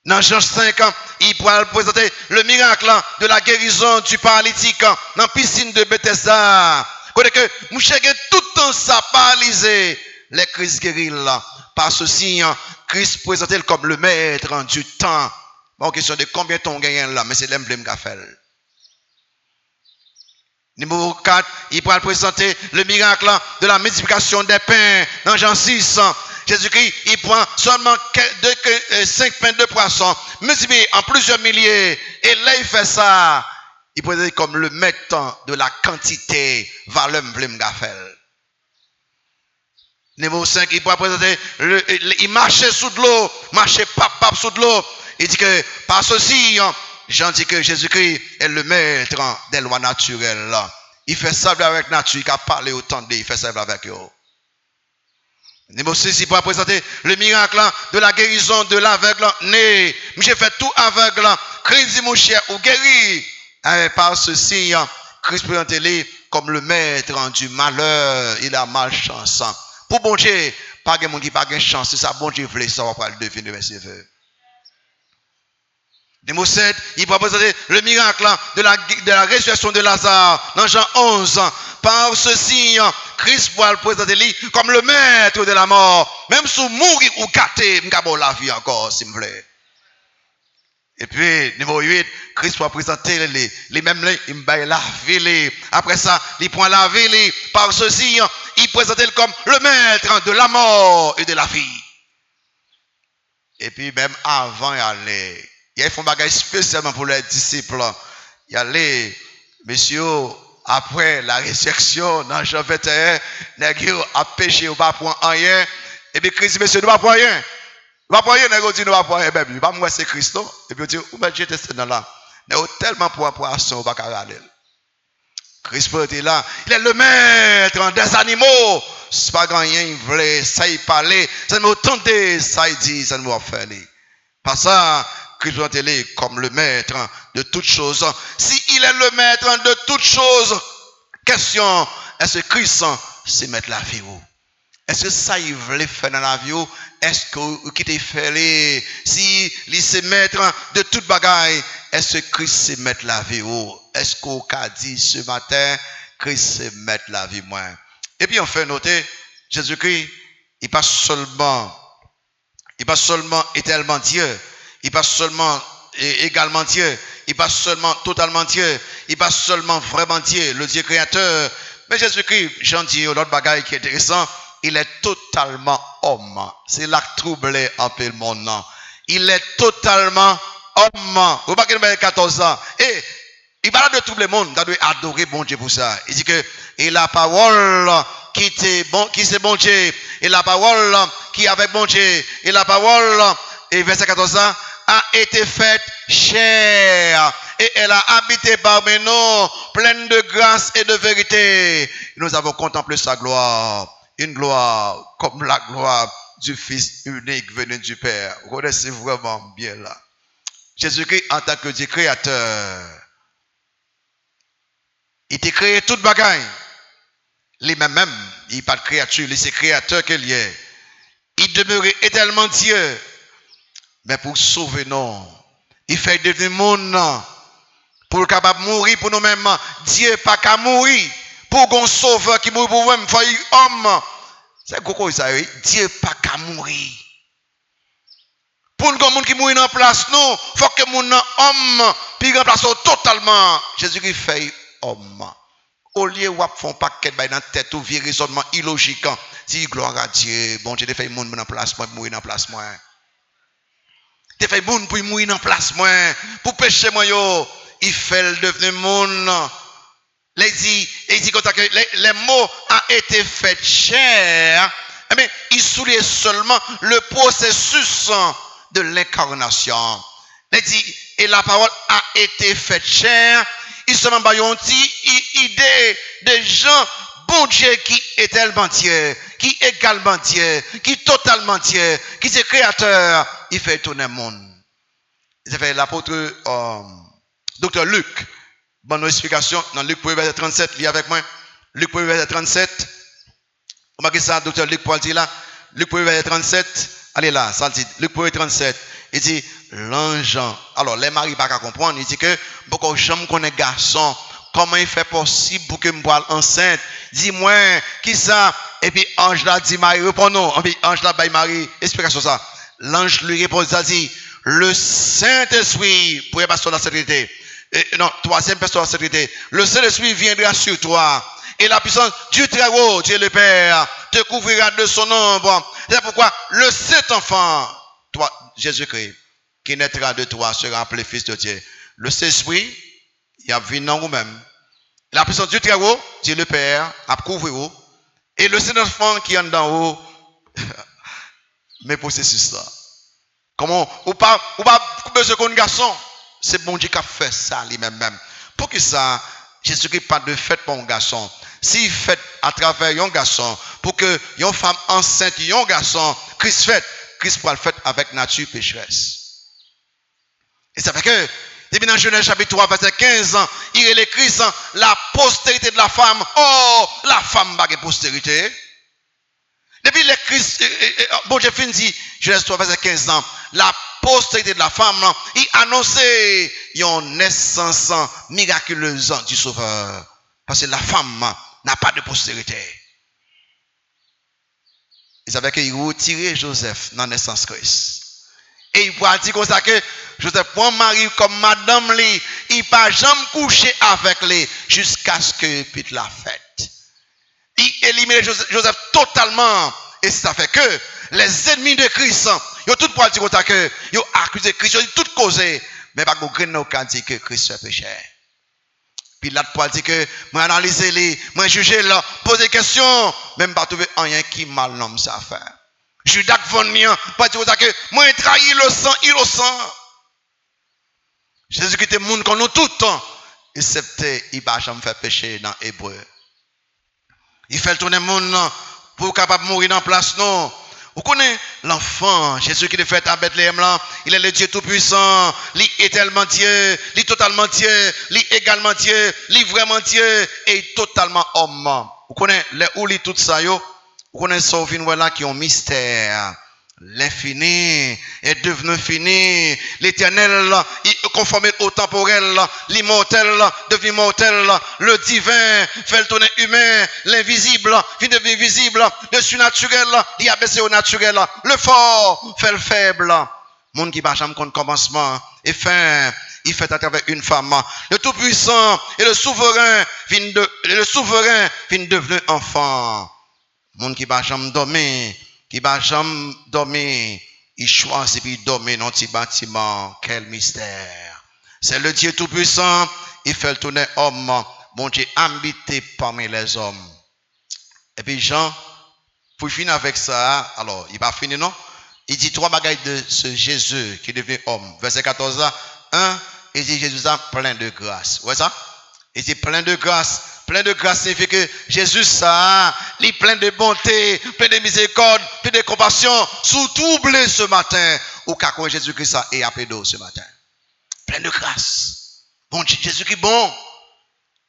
Dans Jean 5, il pourra présenter le miracle de la guérison du paralytique dans la piscine de Bethesda. Côté que Mouché a tout le temps ça paralysé, les crises guéris là. Par ceci, Christ présenté comme le maître du temps. Bon, question de combien de temps gagne là, mais c'est l'emblème qu'a fait. Numéro 4, il pourra présenter le miracle de la multiplication des pains dans Jean 6. Jésus-Christ, il prend seulement 5 pains de poisson, multipliés en plusieurs milliers. Et là, il fait ça. Il présente comme le maître de la quantité, valeur emblème qu'a fait. Numéro 5, il pourra présenter, il marchait sous de l'eau, marchait pap sous de l'eau. Il dit que par ceci, Jean dit que Jésus-Christ est le maître des lois naturelles. Il fait ça avec nature, il a parlé autant de lui, il fait ça avec eux. Numéro 6, il pourra présenter le miracle de la guérison de l'aveugle né. J'ai fait tout aveugle, Christ mon cher ou guéri. Et par ceci, Christ présente lui comme le maître du malheur, il a malchance. Pour bon Dieu, pas de monde qui n'a pas de chance, c'est ça, bon Dieu voulait ça, on va pas le deviner, merci. Numéro 7, il va présenter le miracle de la résurrection de Lazare dans Jean 11. Par ceci, Christ va le présenter lui comme le maître de la mort. Même si mourir ou gâter, il va la vie encore, s'il vous plaît. Et puis, numéro 8, Christ va présenter les mêmes, il va la vie. Après ça, il prend la vie. Par ceci, il présente comme le maître de la mort et de la vie. Et puis, même avant, il faut un bagage spécialement pour les disciples. Il y a les messieurs, après la résurrection, dans Jean 21, les a péché, on ne va pas prendre rien. Et puis Christ dit, monsieur, nous ne va pas prendre rien. Nous ne va pas prendre rien, nous dit, nous ne va pas prendre rien. Nous va pas c'est Christ. Et puis on dit, où est-ce que j'étais là? Nous avons tellement pour poisson, on ne va pas aller. Christ était là. Il est le maître des animaux. c'est pas rien, il voulait, ça y parler, ça nous entendait, ça y dit, ça nous a fait. Par ça, Christ doit être comme le maître de toutes choses. Si il est le maître de toutes choses, question, est-ce que Christ c'est mettre la vie où? Est-ce que ça il voulait faire dans la vie où? Est-ce que qui t'a fait si il se maître de toute bagaille, est-ce que Christ c'est mettre la vie où? Est-ce qu'on a dit ce matin, Christ c'est mettre la vie moi? Et puis on fait noter, Jésus-Christ, il pas seulement éternellement Dieu, il pas seulement également Dieu, il pas seulement totalement Dieu, il pas seulement vraiment Dieu, le Dieu créateur. Mais Jésus-Christ, j'en dis l'autre bagaille qui est intéressant, il est totalement homme. C'est là que troublé un peu le monde. Il est totalement homme. Vous voyez qu'il 14 ans. Et il parle de tout le monde. Il doit adorer bon Dieu pour ça. Il dit que et la parole qui c'est bon Dieu, et la parole qui est avec bon Dieu, et la parole, et verset 14 ans, a été faite chair, et elle a habité parmi nous, pleine de grâce et de vérité. Nous avons contemplé sa gloire, une gloire comme la gloire du Fils unique venu du Père. Vous connaissez vraiment bien là. Jésus-Christ en tant que Dieu créateur, il était créé toute bagaille. Lui-même, il n'est pas de créature, il est créateur qu'il est. Il demeurait éternellement Dieu. Mais pour sauver nous, il fait devenir monde pour capable mourir pour nous-mêmes. Dieu pas qu'à mourir pour un sauveur qui mourit pour nous-mêmes, il faut homme. C'est quoi ça? Dieu pas qu'à mourir. Pour un monde qui mourit en place, nous, il faut que mon homme puis remplace totalement. Jésus-Christ fait homme. Au lieu où font paquet dans la tête ou vieux raisonnement illogique, dis gloire à Dieu. Bon Dieu, fait monde en place moi, mourir en place moi. Tu fait monde pour mourir en place moi, pour pécher moi yo. Il fait le devenir monde. Il dit que les mots ont été faits chair. Mais il souligne seulement le processus de l'incarnation. Il dit, et la parole a été faite chair. Il se met une idée de gens, bon Dieu qui est tellement Dieu, qui est également Dieu, qui est totalement Dieu, qui est créateur. Il fait tourner le monde. Il fait l'apôtre Dr. Luc. Bonne explication dans Luc 1, verset 37. Lis avec moi. Luc 1, verset 37. On va ça, Dr. Luc pour dire là. Luc 1, verset 37. Allez là, ça dit. Luc 1, 37. Il dit, l'ange. Alors, les maris pas qu'à comprendre. Il dit que, beaucoup de gens connaissent garçon. Comment il fait possible pour que je sois enceinte? Dis-moi, qui ça? Et puis, ange là dit, Marie, répond non. Et puis, ange là, baille Marie. Explication ça. L'ange lui répond, ça dit, le Saint-Esprit, pour passer la sécurité. Non, troisième personne de la sécurité. Le Saint-Esprit viendra sur toi. Et la puissance du très haut, Dieu le Père, te couvrira de son ombre. C'est pourquoi le Saint-Enfant, toi, Jésus-Christ, qui naîtra de toi, sera appelé Fils de Dieu. Le Saint-Esprit, il a vu dans vous-même. La puissance du très haut, Dieu le Père, a couvert vous. Et le Saint-Enfant qui est en haut, mais processus ça. Comment, ou pas besoin qu'on garçon, c'est bon Dieu qui a fait ça lui-même. Pour que ça, Jésus-Christ pas de fait pour un garçon. S'il fait à travers un garçon, pour que une femme enceinte, un garçon, Christ pourra le faire avec nature pécheresse. Et ça fait que, depuis dans Genèse chapitre 3, verset 15, il est écrit la postérité de la femme. Oh, la femme n'a pas de postérité. Depuis le Christ, bon Dieu fin dit, Genèse 3, verset 15 ans, la postérité de la femme, il annonçait une naissance miraculeuse du Sauveur. Parce que la femme n'a pas de postérité. Il savait qu'il retirait Joseph dans la naissance Christ. Et il pourra dire comme ça que Joseph prend Marie comme madame lui, il n'a pas jamais couché avec lui jusqu'à ce que puisse la fête. Il élimine Joseph totalement. Et ça fait que les ennemis de Christ, ils ont tout pour dire comme ça que ils ont accusé Christ, ils ont tout causé. Mais pas qu'on dit que Christ est péché. Puis là, pour dire que moi analyser les, moi juger là, poser des questions, même pas trouver rien qui mal l'homme ça fait. Judas von Mian, pas dire que moi trahi le sang, innocent. Jésus-Christ est monde qu'on nous tout le temps, excepté il va jamais faire péché dans Hébreu. Il fait tourner le monde pour capable mourir dans place non. Vous connaissez l'enfant, Jésus qui est fait à Bethléem là, il est le Dieu tout-puissant, il est tellement Dieu, il est totalement Dieu, il est également Dieu, il est vraiment Dieu et totalement homme. Vous connaissez les où lit tout ça yo? Vous connaissez ça au fin là qui ont mystère. L'infini est devenu fini. L'éternel, conformé au temporel, l'immortel, devenu mortel, le divin, fait le tourner humain, l'invisible, vient devenir visible, le surnaturel, il a baissé au naturel, le fort, fait le faible. Monde qui va jamais contre commencement et fin, il fait à travers une femme. Le tout-puissant et le souverain vient devenir enfant. Monde qui va jamais dormir. Qui va jamais dormir, il choisit puis dormir dans petit bâtiment. Quel mystère. C'est le Dieu tout-puissant, il fait le tourner homme. Bon Dieu habité parmi les hommes. Et puis Jean, pour finir avec ça, alors il va finir non? Il dit trois bagailles de ce Jésus qui est devenu homme. Verset 14 là, 1, il dit Jésus a plein de grâce. Ouais ça? Il dit plein de grâce. Plein de grâce signifie que Jésus, ça, il est plein de bonté, plein de miséricorde, plein de compassion. Surtout oublié ce matin, au cas où Jésus-Christ ça est appelé ce matin. Plein de grâce. Bon, Jésus-Christ bon.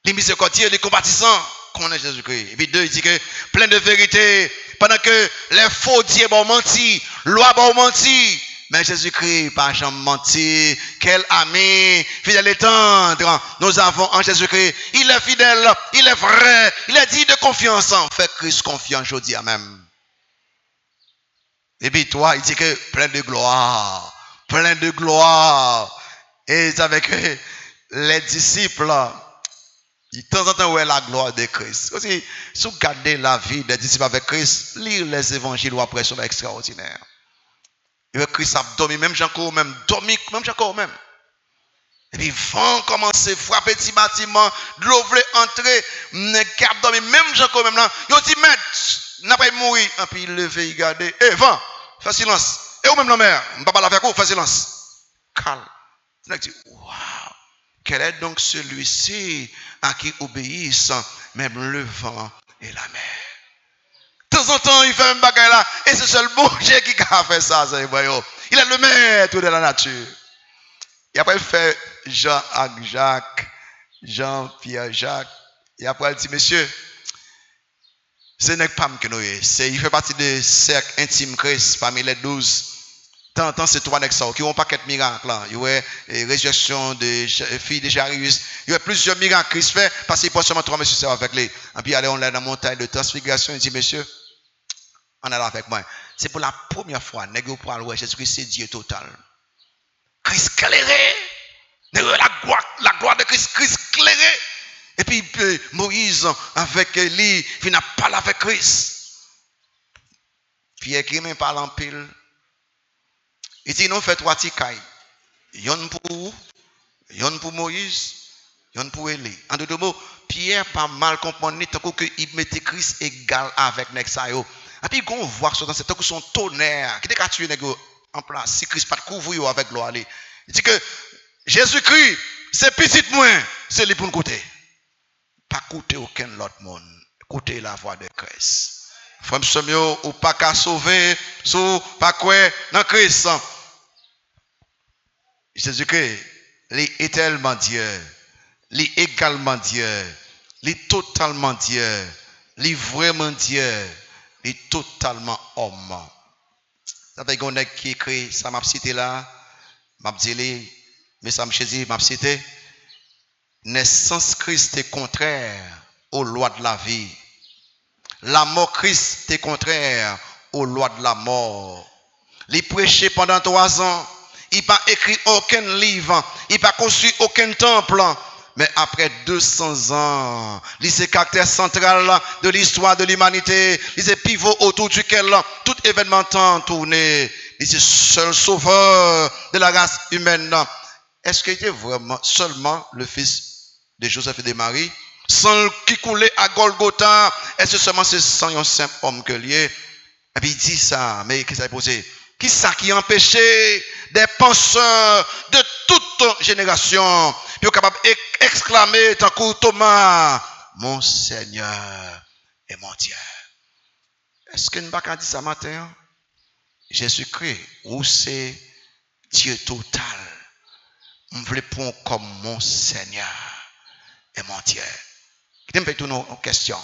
Les miséricordieux, les compatissants, qu'on est Jésus-Christ. Et puis deux, il dit que plein de vérité. Pendant que les faux dieux vont mentir, loi vont mentir. Mais Jésus-Christ, pas jamais menti. Quel ami, fidèle et tendre, nous avons en Jésus-Christ. Il est fidèle, il est vrai, il est dit de confiance. Fait Christ confiant aujourd'hui même. Et puis toi, il dit que plein de gloire, plein de gloire. Et avec les disciples, de temps en temps, où est la gloire de Christ. Aussi, si vous regardez la vie des disciples avec Christ, lire les évangiles ou après, c'est extraordinaire. Et Christ a dormi, même Jean-Claude même, dormi, même Jean-Claude même. Et puis, vent commence à frapper petit bâtiment, de l'eau voulait entrer, cap dormi, même Jean-Claude même là, il dit, maître, n'a pas mourir. Et puis, il levé, il regarde, vent, fais silence. Et ou même la mer, je ne vais pas la faire quoi, fais silence. Calme. Il dit, waouh, quel est donc celui-ci à qui obéissent même le vent et la mer? De temps en temps, il fait un bagage là, et c'est seul bon Dieu qui a fait ça. Il est le maître de la nature. Et après, il fait Jean-Jacques, Jean-Pierre-Jacques. Et après, il dit, monsieur, ce n'est pas que nous il fait partie de cercle intime Christ parmi les 12. De temps en temps, c'est trois nègres qui ont un paquet de miracles là. Il y a résurrection de fille de Jairus. Il y a plusieurs miracles que Christ fait parce qu'il peut seulement trois messieurs avec lui. Et puis, on est dans la montagne de transfiguration. Il dit, monsieur, on est là avec moi. C'est pour la première fois, nègre pour aller Jésus-Christ, c'est Dieu total. Christ clairé. La gloire de Christ, Christ clairé. Et puis Moïse, avec lui, il n'a pas avec Christ. Pierre qui même parle en pile. Il dit, non, fait trois ticailles. Yon pour Moïse, yon pour Élie. En d'autres mots, Pierre pas mal comprendre, tant qu'il mettait Christ égal avec Nexayo. Et puis, on voit que c'est tant que son tonnerre, qui était tué en place, si Christ pas de couvrir avec gloire. Il dit que Jésus-Christ, c'est petit moins, c'est lui pour nous côté. Pas coûter aucun autre monde. Écoutez la voix de Christ. Frère Samuel, ou pas qu'à sauver, sous pas quoi dans Christ. Jésus-Christ, il est tellement Dieu, il est également Dieu, il est totalement Dieu, il est vraiment Dieu, il est totalement homme. Ça fait qu'on a qui écrit, ça m'a cité là, m'a dit, mais ça m'a cité, naissance Christ est contraire aux lois de la vie. La mort Christ est contraire aux lois de la mort. Il prêchait pendant 3 ans. Il n'a pas écrit aucun livre. Il n'a pas construit aucun temple. Mais après 200 ans, il est caractère central de l'histoire de l'humanité. Il est pivot autour duquel tout événement temps tourné. Il est seul sauveur de la race humaine. Est-ce qu'il était vraiment seulement le fils de Joseph et de Marie? Sans qui coulait à Golgotha, est-ce seulement c'est sans un simple homme que lié? Et puis il dit ça, mais qu'est-ce qu'il a posé? Qui ça qui empêchait des penseurs de toute génération, puis capable d'exclamer tant que Thomas, mon Seigneur et mon Dieu. Est-ce que nous ne pas dire ça matin? Jésus-Christ, ou c'est Dieu total. Je veux prendre comme mon Seigneur et mon Dieu. Je vais poser une question.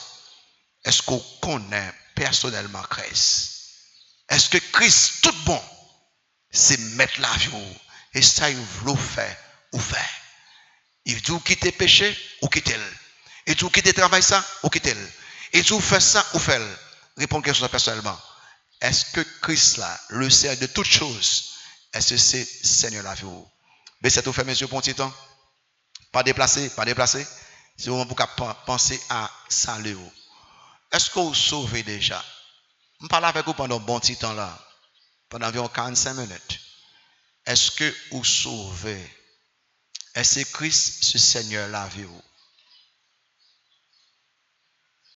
Est-ce qu'on connaît personnellement Christ? Est-ce que Christ, tout bon, c'est mettre la vie et ça, il veut faire ou faire? Il dit quitter péché ou quitter le. Il dit quitter travail ça ou quitter le. Il dit faire ça ou faire le. Répondez quelque chose personnellement. Est-ce que Christ là, le Seigneur de toutes choses, est-ce que c'est Seigneur la vie? Mais c'est tout fait, mes yeux pour un petit temps. Pas déplacé, pas déplacé. C'est vraiment pour penser à salut. Est-ce que vous sauvez déjà? Je parle avec vous pendant un bon petit temps là. Pendant environ 45 minutes. Est-ce que vous sauvez? Est-ce que Christ, ce Seigneur la vie?